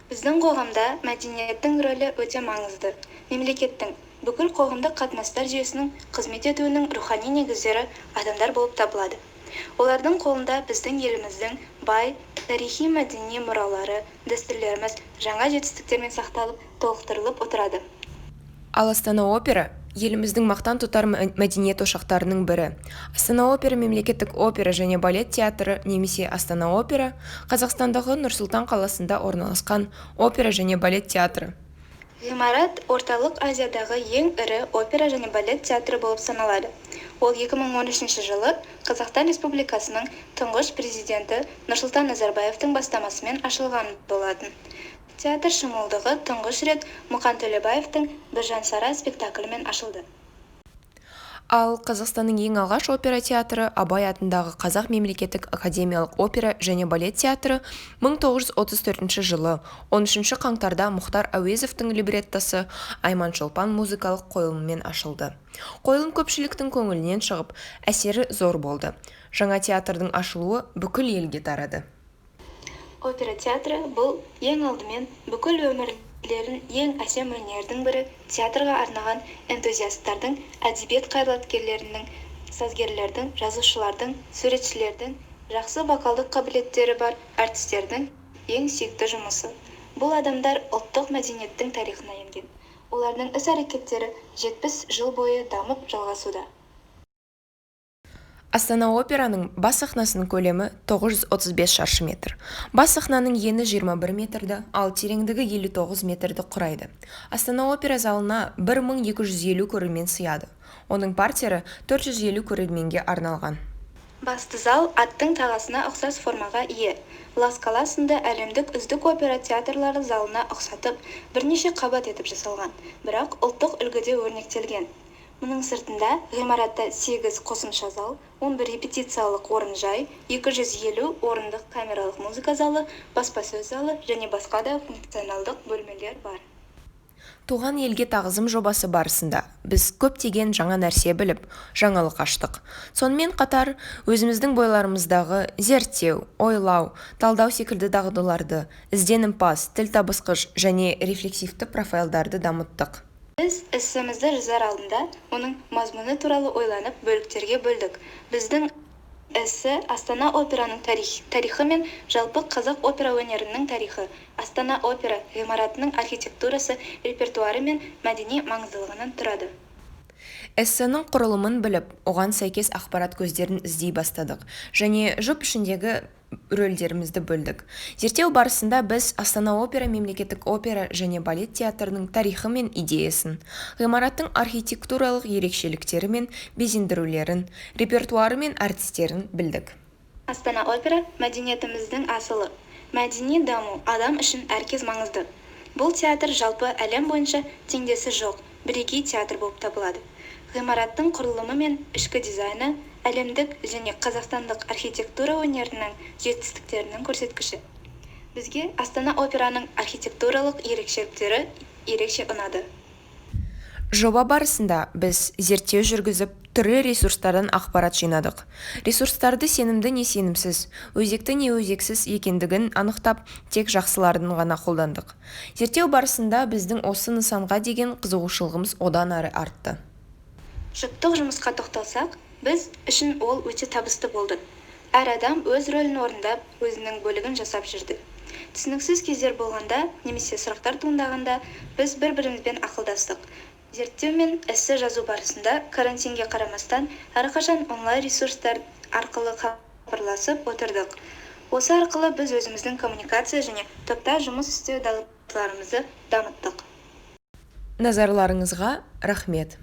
Біздің қоғамда мәдениеттің рөлі өте маңызды. Мемлекеттің бүкіл қоғамдық қатынастар жүйесінің қызмет етуінің рухани негіздері адамдар болып табылады. Олардың қолында біздің еліміздің бай тарихи мәдени мұралары, дәстүрлеріміз жаңа жетістіктермен сақталып, толықтырылып отырады. Ал Астана опера еліміздің мақтан тұтар мәдениет ошақтарының бірі. Астана опера мемлекеттік опера және балет театры немесе Астана опера Қазақстандағы Нұр-Сұлтан қаласында орналасқан опера және балет театры. Ғимарат орталық Азиядағы ең ірі опера және балет театры болып саналады. Ол 2013 жылы Қазақстан Республикасының тұңғыш президенті Нұрсұлтан Назарбаевтың бастамасымен ашылған болатын. Театр шымылдығы тұңғыш рет Мұқан Төлебаевтың Біржан Сара спектаклімен ашылды. Ал Қазақстанның ең алғаш опера театры Абай атындағы Қазақ мемлекеттік академиялық опера және балет театры 1934 жылы 13 қаңтарда Мұхтар Әуезовтің либреттосы Айман Шолпан музыкалық қойылымымен ашылды. Қойылым көпшіліктің көңілінен шығып, әсері зор болды. Жаңа театрдың ашылуы бүкіл елге тарады. Опера театры бұл ең алдымен бүкіл өмірлерін ең әсем өнердің бірі, театрға арнаған энтузиасттардың, әдебиет қайраткерлерінің, сазгерлердің, жазушылардың, суретшілердің, жақсы вокалдық қабілеттері бар әртістердің ең сүйікті жұмысы. Бұл адамдар ұлттық мәдениеттің тарихына енген. Олардың іс-әрекеттері 70 жыл бойы дамып жалғасуда. Астана операның бас сахнасының көлемі 935 шаршы метр. Бас сахнаның ені 21 метрді, ал тереңдігі 59 метрді құрайды. Астана опера залына 1250 көрермен сыяды. Оның партері 450 көрерменге арналған. Басты зал аттың тағасына ұқсас формаға ие. Ла Скала сынды әлемдік үздік опера театрлары залына ұқсатып, бірнеше қабат етіп жасалған, бірақ ұлттық үлгіде өрнектелген. Мұның сыртында ғимаратта 8 қосымша зал, 11 репетициялық орын-жай, 250 орындық камералық музыка залы, баспасөз залы және басқа да функционалдық бөлмелер бар. Туған елге тағзым жобасы барысында біз көптеген жаңа нәрсе біліп, жаңалық аштық. Сонымен қатар өзіміздің бойларымыздағы зерттеу, ойлау, талдау секілді дағдыларды, ізденімпаз, тіл табысқыш және рефлексивті профайлдарды дамыттық. Біз эссемізді жазар алдында оның мазмұны туралы ойланып бөліктерге бөлдік. Біздің эссе Астана операның тарихы мен жалпы қазақ опера өнерінің тарихы, Астана опера ғимаратының архитектурасы, репертуары мен мәдени маңыздылығынан тұрады. Эссенің құрылымын біліп, оған сәйкес ақпарат көздерін іздей бастадық және жұп ішіндегі рөлдерімізді бөлдік. Зерттеу барысында біз Астана опера мемлекеттік опера және балет театрының тарихы мен идеясын, ғимараттың архитектуралық ерекшеліктері мен безендірулерін, репертуары мен әртістерін білдік. Астана опера мәдениетіміздің асылы. Мәдени даму адам үшін әркез маңызды. Бұл театр жалпы әлем бойынша теңдесі жоқ, бірегей театр болып табылады. Ғимараттың құрылымы мен ішкі дизайны әлемдік және қазақстандық архитектура өнерінің жетістіктерінің көрсеткіші. Бізге Астана операның архитектуралық ерекшеліктері ерекше ұнады. Жоба барысында біз зерттеу жүргізіп, түрлі ресурстардан ақпарат жинадық. Ресурстарды сенімді не сенімсіз, өзекті не өзексіз екендігін анықтап, тек жақсыларын ғана қолдандық. Зерттеу барысында біздің осы нысанға деген қызығушылығымыз одан әрі артты. Жұптық жұмысқа тоқталсақ, біз үшін ол өте табысты болды. Әр адам өз рөлін орындап, өзінің бөлігін жасап жүрді. Түсініксіз кездер болғанда, немесе сұрақтар туындағанда, біз бір-бірімізбен ақылдастық. Зерттеу мен эссе жазу барысында карантинге қарамастан әрқашан онлайн ресурстар арқылы хабарласып отырдық. Осы арқылы біз өзіміздің коммуникация және топта жұмыс істеу дағдыларымызды дамыттық. Назарларыңызға рахмет.